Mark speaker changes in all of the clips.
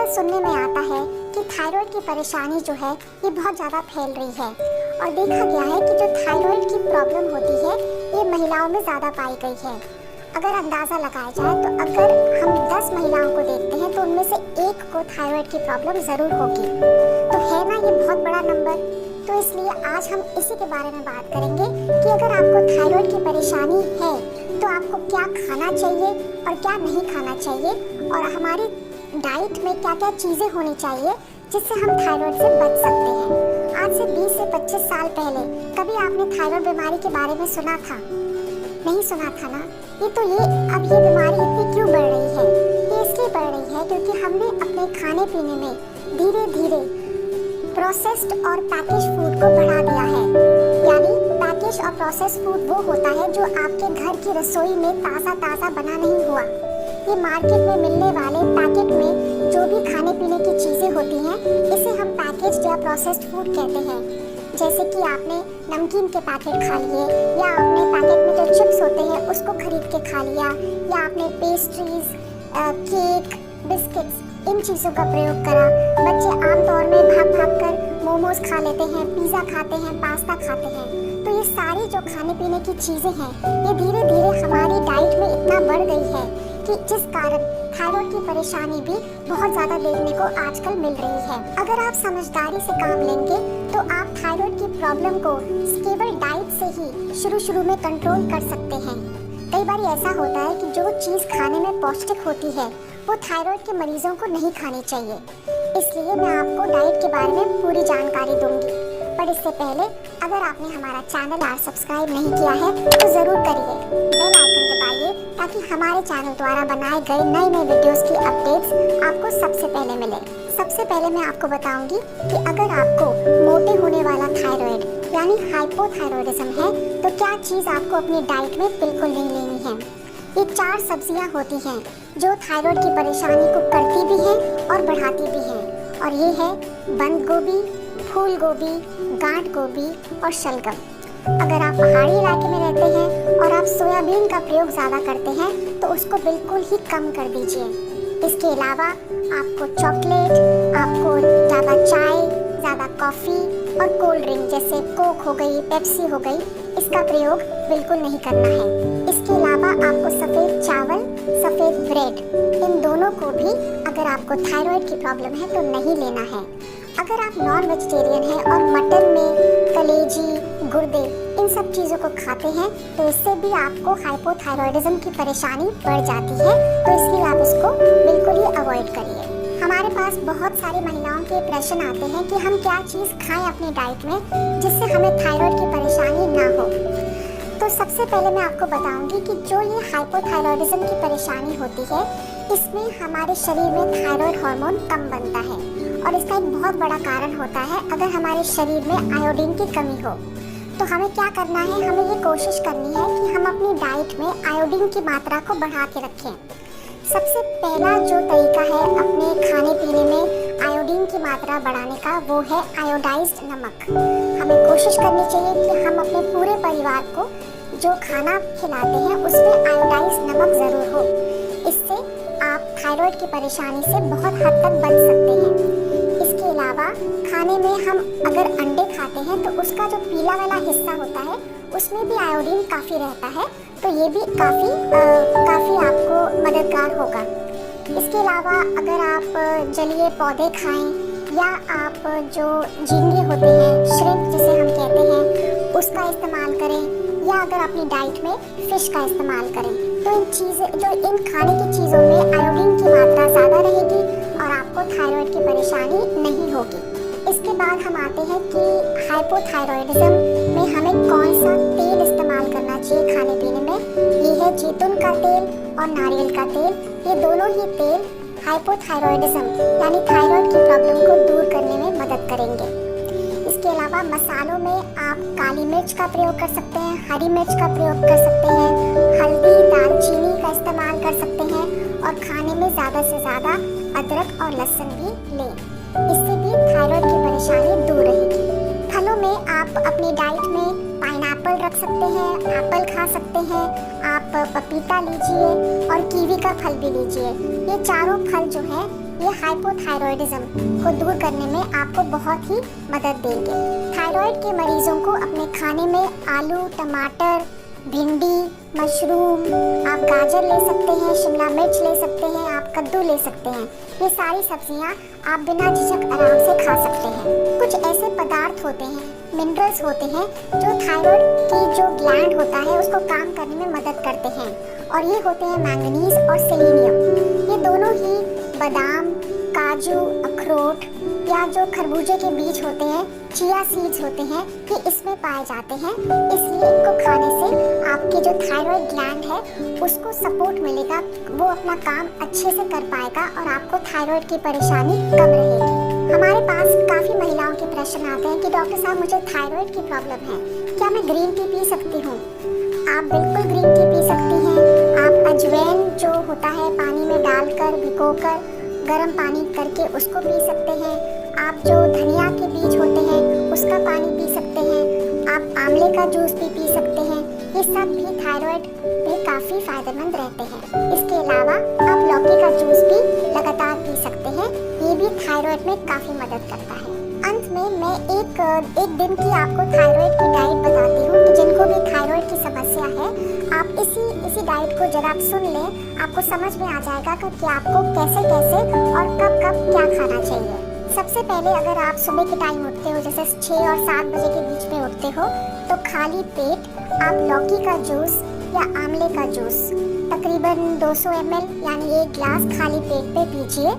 Speaker 1: आजकल सुनने में आता है कि थायराइड की परेशानी जो है ये बहुत ज़्यादा फैल रही है और देखा गया है कि जो थायराइड की प्रॉब्लम होती है ये महिलाओं में ज़्यादा पाई गई है। अगर अंदाज़ा लगाया जाए तो अगर हम 10 महिलाओं को देखते हैं तो उनमें से एक को थायराइड की प्रॉब्लम ज़रूर होगी। तो है ना ये बहुत बड़ा नंबर। तो इसलिए आज हम इसी के बारे में बात करेंगे कि अगर आपको थायराइड की परेशानी है तो आपको क्या खाना चाहिए और क्या नहीं खाना चाहिए और हमारी डाइट में क्या क्या चीज़ें होनी चाहिए जिससे हम थायराइड से बच सकते हैं। आज से 20 से 25 साल पहले कभी आपने थायराइड बीमारी के बारे में सुना था? नहीं सुना था ना। अब ये बीमारी इतनी क्यों बढ़ रही है? ये इसलिए बढ़ रही है क्योंकि हमने अपने खाने पीने में धीरे धीरे प्रोसेस्ड और पैकेज फूड को बढ़ा दिया है। यानी पैकेज और प्रोसेस्ड फूड वो होता है जो आपके घर की रसोई में ताज़ा बना नहीं हुआ। ये मार्केट में मिलने वाले पैकेट में जो भी खाने पीने की चीज़ें होती हैं इसे हम पैकेज्ड या प्रोसेस्ड फूड कहते हैं। जैसे कि आपने नमकीन के पैकेट खा लिए या आपने पैकेट में जो चिप्स होते हैं उसको खरीद के खा लिया या आपने पेस्ट्रीज, केक, बिस्किट्स इन चीज़ों का प्रयोग करा। बच्चे आमतौर में भाग कर मोमोज खा लेते हैं, पिज़्ज़ा खाते हैं, पास्ता खाते हैं। तो ये सारी जो खाने पीने की चीज़ें हैं ये धीरे धीरे हमारी डाइट में इतना बढ़ गई है कि जिस कारण थायराइड की परेशानी भी बहुत ज़्यादा देखने को आजकल मिल रही है। अगर आप समझदारी से काम लेंगे तो आप थायराइड की प्रॉब्लम को केवल डाइट से ही शुरू में कंट्रोल कर सकते हैं। कई बार ऐसा होता है कि जो चीज़ खाने में पौष्टिक होती है वो थायराइड के मरीजों को नहीं खानी चाहिए। इसलिए मैं आपको डाइट के बारे में पूरी जानकारी दूंगी। पर इससे पहले अगर आपने हमारा चैनल आज सब्सक्राइब नहीं किया है तो ज़रूर करिए, बेल आइकन दबाइए ताकि हमारे चैनल द्वारा बनाए गए नए वीडियोस की अपडेट्स आपको सबसे पहले मिले। सबसे पहले मैं आपको बताऊंगी कि अगर आपको मोटे होने वाला थायराइड यानी हाइपोथायरॉयडिज्म है तो क्या चीज़ आपको अपनी डाइट में बिल्कुल नहीं लेनी है। ये 4 सब्जियां होती हैं जो थायराइड की परेशानी को करती भी हैं और बढ़ाती भी हैं, और ये है बंद गोभी, फूल गोभी, गांठ गोभी और शलगम। अगर आप पहाड़ी इलाके में रहते हैं और आप सोयाबीन का प्रयोग ज़्यादा करते हैं तो उसको बिल्कुल ही कम कर दीजिए। इसके अलावा आपको चॉकलेट, आपको ज़्यादा चाय, ज़्यादा कॉफ़ी और कोल्ड ड्रिंक जैसे कोक हो गई, पेप्सी हो गई, इसका प्रयोग बिल्कुल नहीं करना है। इसके अलावा आपको सफ़ेद चावल, सफ़ेद ब्रेड इन दोनों को भी अगर आपको थायराइड की प्रॉब्लम है तो नहीं लेना है। अगर आप नॉन वेजिटेरियन हैं और मटन में कलेजी, गुर्दे इन सब चीज़ों को खाते हैं तो इससे भी आपको हाइपोथायरॉयडिज्म की परेशानी बढ़ जाती है, तो इसलिए आप इसको बिल्कुल ही अवॉइड करिए। हमारे पास बहुत सारी महिलाओं के प्रश्न आते हैं कि हम क्या चीज़ खाएं अपनी डाइट में जिससे हमें थायराइड की परेशानी ना हो। तो सबसे पहले मैं आपको बताऊंगी कि जो ये हाइपोथायरॉयडिज्म की परेशानी होती है इसमें हमारे शरीर में थायराइड हार्मोन कम बनता है और इसका एक बहुत बड़ा कारण होता है अगर हमारे शरीर में आयोडीन की कमी हो। तो हमें क्या करना है, हमें ये कोशिश करनी है कि हम अपनी डाइट में आयोडीन की मात्रा को बढ़ा के रखें। सबसे पहला जो तरीका है अपने खाने पीने में आयोडीन की मात्रा बढ़ाने का वो है आयोडाइज्ड नमक। हमें कोशिश करनी चाहिए कि हम अपने पूरे परिवार को जो खाना खिलाते हैं उसमें आयोडाइज्ड नमक ज़रूर हो। इससे आप थायराइड की परेशानी से बहुत हद तक बच सकते हैं। इसके अलावा खाने में हम अगर अंडे खाते हैं तो उसका जो पीला वाला हिस्सा होता है उसमें भी आयोडीन काफ़ी रहता है, तो ये भी काफ़ी आपको मददगार होगा। इसके अलावा अगर आप जलीय पौधे खाएं या आप जो झींगे होते हैं, श्रिम्प जिसे हम कहते हैं, उसका इस्तेमाल करें या अगर अपनी डाइट में फ़िश का इस्तेमाल करें तो इन खाने की चीज़ों में आयोडीन की मात्रा ज़्यादा रहेगी और आपको थायराइड की परेशानी नहीं होगी। इसके बाद हम आते हैं कि हाइपोथायरॉयडिज्म में हमें कौन सा तेल इस्तेमाल करना चाहिए खाने पीने में। ये है जैतून का तेल और नारियल का तेल। ये दोनों ही तेल हाइपोथायरॉयडिज्म यानी थायराइड की प्रॉब्लम को दूर करने में मदद करेंगे। इसके अलावा मसालों में आप काली मिर्च का प्रयोग कर सकते हैं, हरी मिर्च का प्रयोग कर सकते हैं, हल्दी, दालचीनी का इस्तेमाल कर सकते हैं और खाने में ज़्यादा से ज़्यादा अदरक और लहसुन भी लें। इससे भी थायराइड की परेशानी दूर रहेगी। फलों में आप अपनी डाइट में पाइनएप्पल रख सकते हैं, एप्पल खा सकते हैं, आप पपीता लीजिए और कीवी का फल भी लीजिए। ये चारों फल जो है ये हाइपोथायरॉयडिज्म को दूर करने में आपको बहुत ही मदद देंगे। थायराइड के मरीजों को अपने खाने में आलू, टमाटर, भिंडी, मशरूम, आप गाजर ले सकते हैं, शिमला मिर्च ले सकते हैं, आप कद्दू ले सकते हैं। ये सारी सब्जियां आप बिना झिझक आराम से खा सकते हैं। कुछ ऐसे पदार्थ होते हैं, मिनरल्स होते हैं जो थायराइड की जो ग्लैंड होता है उसको काम करने में मदद करते हैं, और ये होते हैं मैंगनीज और सेलेनियम। ये दोनों ही बादाम, काजू, अखरोट या जो खरबूजे के बीज होते हैं, चिया सीड्स होते हैं, ये इसमें पाए जाते हैं। इसलिए इनको खाने से आपके जो थायराइड ग्लैंड है उसको सपोर्ट मिलेगा, वो अपना काम अच्छे से कर पाएगा और आपको थायराइड की परेशानी कम रहेगी। हमारे पास काफ़ी महिलाओं के प्रश्न आते हैं कि डॉक्टर साहब मुझे थायराइड की प्रॉब्लम है, क्या मैं ग्रीन टी पी सकती हूँ? आप बिल्कुल ग्रीन टी पी सकती हैं। आप अजवाइन जो होता है पानी में डालकर भिगोकर गर्म पानी करके उसको पी सकते हैं। आप जो धनिया के बीज होते हैं उसका पानी पी सकते हैं। आप आंवले का जूस भी पी सकते हैं। ये सब भी थायराइड में काफ़ी फायदेमंद रहते हैं। इसके अलावा आप लौकी का जूस भी लगातार पी सकते हैं, ये भी थायराइड में काफ़ी मदद करता है। अंत में मैं एक दिन की आपको थायराइड की डाइट बताती हूँ कि जिनको भी थायराइड की समस्या है आप इसी डाइट को जरा आप सुन लें, आपको समझ में आ जाएगा कि आपको कैसे और कब क्या खाना चाहिए। सबसे पहले अगर आप सुबह के टाइम उठते हो, जैसे 6 और 7 बजे के बीच में उठते हो, तो खाली पेट आप लौकी का जूस या आंवले का जूस तकरीबन 200 ml यानी 1 गिलास खाली पेट पे पीजिए।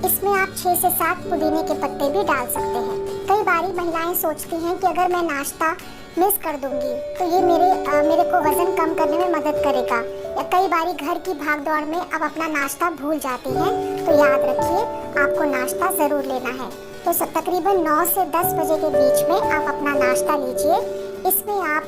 Speaker 1: इसमें आप 6 से 7 पुदीने के पत्ते भी डाल सकते हैं। कई बारी महिलाएं सोचती हैं कि अगर मैं नाश्ता मिस कर दूंगी तो ये मेरे को वजन कम करने में मदद करेगा, या कई बारी घर की भागदौड़ में आप अपना नाश्ता भूल जाती हैं। तो याद रखिए आपको नाश्ता ज़रूर लेना है। तो तकरीबन 9 से 10 बजे के बीच में आप अपना नाश्ता लीजिए। इसमें आप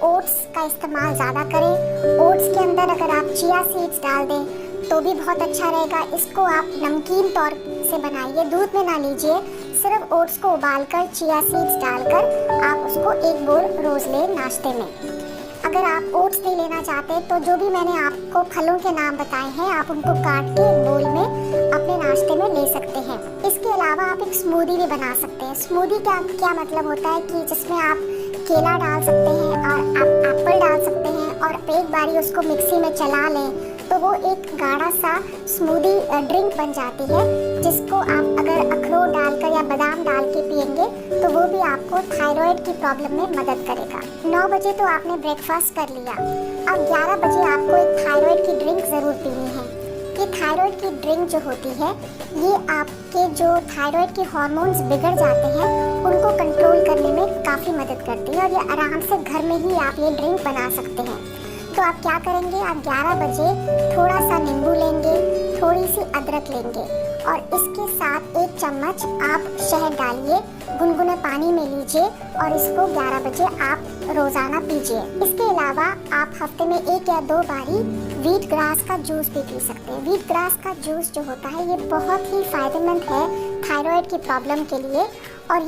Speaker 1: ओट्स का इस्तेमाल ज़्यादा करें। ओट्स के अंदर अगर आप चिया सीड्स डाल दें तो भी बहुत अच्छा रहेगा। इसको आप नमकीन तौर से बनाइए, दूध में ना लीजिए, सिर्फ ओट्स को उबालकर चिया सीड्स डालकर आप उसको 1 बोल रोज़ लें नाश्ते में। अगर आप ओट्स नहीं लेना चाहते तो जो भी मैंने आपको फलों के नाम बताए हैं आप उनको काट के बोल में अपने नाश्ते में ले सकते हैं। इसके अलावा आप एक स्मूदी भी बना सकते हैं। स्मूदी का क्या मतलब होता है कि जिसमें आप केला डाल सकते हैं और आप एप्पल डाल सकते हैं और एक बारी उसको मिक्सी में चला लें तो वो एक गाढ़ा सा स्मूदी ड्रिंक बन जाती है, जिसको आप अगर अखरोट डालकर या बादाम डाल के पिएंगे तो वो भी आपको थायराइड की प्रॉब्लम में मदद करेगा। 9 बजे तो आपने ब्रेकफास्ट कर लिया, अब 11 बजे आपको एक थायराइड की ड्रिंक ज़रूर पीनी है। ये थायराइड की ड्रिंक जो होती है ये आपके जो थायराइड के हार्मोन्स बिगड़ जाते हैं उनको कंट्रोल करने में काफ़ी मदद करती है, और ये आराम से घर में ही आप ये ड्रिंक बना सकते हैं। तो आप क्या करेंगे, आप 11 बजे थोड़ा सा नींबू लेंगे, थोड़ी सी अदरक लेंगे और इसके साथ 1 चम्मच आप शहद डालिए, गुनगुने पानी में लीजिए और इसको 11 बजे आप रोज़ाना पीजिए। इसके अलावा आप हफ्ते में 1 या 2 बारी व्हीट ग्रास का जूस भी पी सकते हैं। व्हीट ग्रास का जूस जो होता है ये बहुत ही फायदेमंद है थायराइड की प्रॉब्लम के लिए, और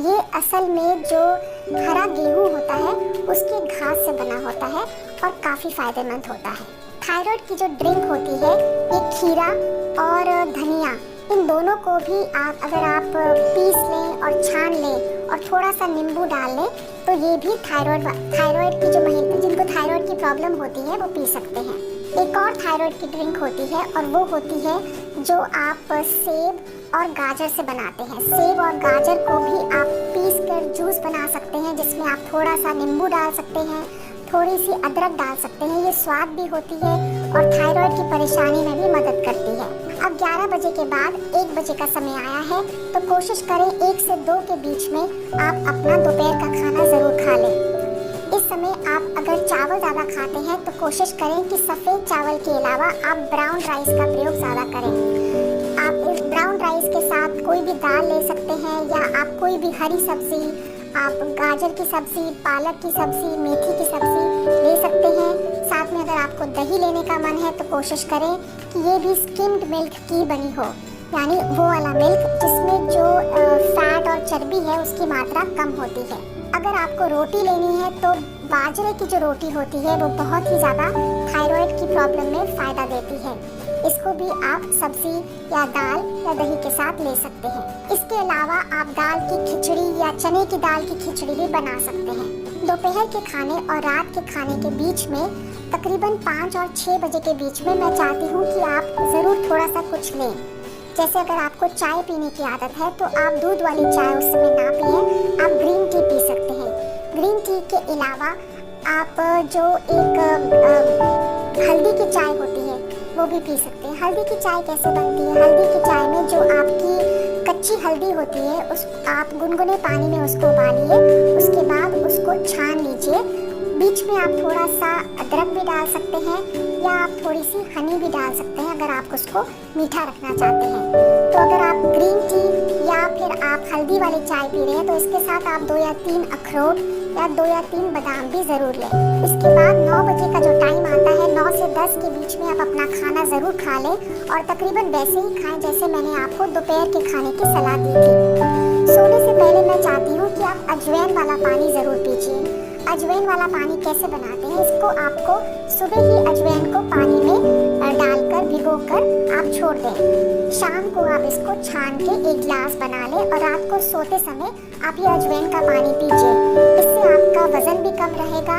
Speaker 1: ये असल में जो हरा गेहूँ होता है उसके घास से बना होता है और काफ़ी फायदेमंद होता है। थायराइड की जो ड्रिंक होती है ये खीरा और धनिया, इन दोनों को भी अगर आप पीस लें और छान लें और थोड़ा सा नींबू डाल लें तो ये भी थायराइड की जो महिला जिनको थायराइड की प्रॉब्लम होती है वो पी सकते हैं। एक और थायराइड की ड्रिंक होती है और वो होती है जो आप सेब और गाजर से बनाते हैं। सेब और गाजर को भी आप पीस कर जूस बना सकते हैं, जिसमें आप थोड़ा सा नींबू डाल सकते हैं, थोड़ी सी अदरक डाल सकते हैं। ये स्वाद भी होती है और थायराइड की परेशानी में भी मदद करती है। अब 11 बजे के बाद 1 बजे का समय आया है तो कोशिश करें 1 से 2 के बीच में आप अपना दोपहर का खाना ज़रूर खा लें। इस समय आप अगर चावल ज़्यादा खाते हैं तो कोशिश करें कि सफ़ेद चावल के अलावा आप ब्राउन राइस का प्रयोग ज़्यादा करें। आप इस ब्राउन राइस के साथ कोई भी दाल ले सकते हैं या आप कोई भी हरी सब्ज़ी, आप गाजर की सब्ज़ी, पालक की सब्ज़ी, मेथी की सब्ज़ी ले सकते हैं। साथ में अगर आपको दही लेने का मन है तो कोशिश करें कि ये भी स्किम्ड मिल्क की बनी हो, यानी वो वाला मिल्क जिसमें जो फैट और चर्बी है उसकी मात्रा कम होती है। अगर आपको रोटी लेनी है तो बाजरे की जो रोटी होती है वो बहुत ही ज़्यादा थायराइड की प्रॉब्लम में फ़ायदा देती है। इसको भी आप सब्जी या दाल या दही के साथ ले सकते हैं। इसके अलावा आप दाल की खिचड़ी या चने की दाल की खिचड़ी भी बना सकते हैं। दोपहर के खाने और रात के खाने के बीच में तकरीबन 5 और 6 बजे के बीच में मैं चाहती हूँ कि आप ज़रूर थोड़ा सा कुछ लें। जैसे अगर आपको चाय पीने की आदत है तो आप दूध वाली चाय उस समय ना पिएं, आप ग्रीन टी पी सकते हैं। ग्रीन टी के अलावा आप जो एक हल्दी की चाय होती है वो भी पी सकते हैं। हल्दी की चाय कैसे बनती है? हल्दी की चाय में जो आपकी कच्ची हल्दी होती है उस आप गुनगुने पानी में उसको उबालिए, उसके बाद उसको छान लीजिए। बीच में आप थोड़ा सा अदरक भी डाल सकते हैं या आप थोड़ी सी हनी भी डाल सकते हैं अगर आप उसको मीठा रखना चाहते हैं। तो अगर आप ग्रीन टी या फिर आप हल्दी वाली चाय पी रहे हैं तो इसके साथ आप 2 या 3 अखरोट या 2 या 3 बादाम भी ज़रूर लें। इसके बाद 9 बजे का जो टाइम आता है 9 से 10 के बीच में आप अपना खाना ज़रूर खा लें और तकरीबन वैसे ही खाएं जैसे मैंने आपको दोपहर के खाने की सलाह दी थी। सोने से पहले मैं चाहती हूँ कि आप अजवाइन वाला पानी ज़रूर पीजिए। अजवाइन वाला पानी कैसे बनाते हैं? इसको आपको सुबह ही अजवाइन को पानी में डालकर भिगोकर आप छोड़ दें। शाम को आप इसको छान के एक गिलास बना लें और रात को सोते समय आप ये अजवाइन का पानी पीजिए। इससे आपका वजन भी कम रहेगा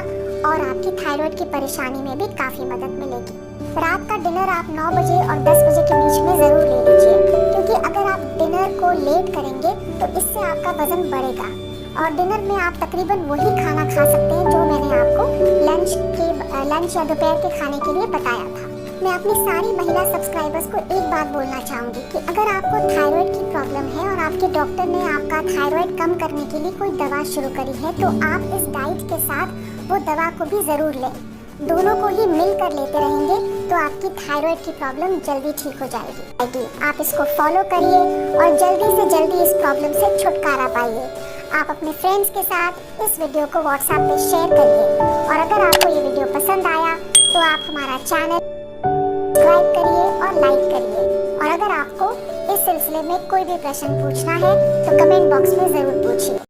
Speaker 1: और आपकी थायराइड की परेशानी में भी काफ़ी मदद मिलेगी। रात का डिनर आप 9 बजे और 10 बजे के बीच में ज़रूर ले लीजिए, क्योंकि अगर आप डिनर को लेट करेंगे तो इससे आपका वजन बढ़ेगा। और डिनर में आप तकरीबन वही खाना खा सकते हैं जो मैंने आपको लंच या दोपहर के खाने के लिए बताया था। मैं अपनी सारी महिला सब्सक्राइबर्स को एक बात बोलना चाहूँगी कि अगर आपको थायराइड की प्रॉब्लम है और आपके डॉक्टर ने आपका थायराइड कम करने के लिए कोई दवा शुरू करी है तो आप इस डाइट के साथ वो दवा को भी ज़रूर लें। दोनों को ही मिलकर लेते रहेंगे तो आपकी थायराइड की प्रॉब्लम जल्दी ठीक हो जाएगी। आप इसको फॉलो करिए और जल्दी से जल्दी इस प्रॉब्लम से छुटकारा पाइए। आप अपने फ्रेंड्स के साथ इस वीडियो को व्हाट्सएप पे शेयर करिए और अगर आपको ये वीडियो पसंद आया तो आप हमारा चैनल सब्सक्राइब करिए और लाइक करिए। और अगर आपको इस सिलसिले में कोई भी प्रश्न पूछना है तो कमेंट बॉक्स में ज़रूर पूछिए।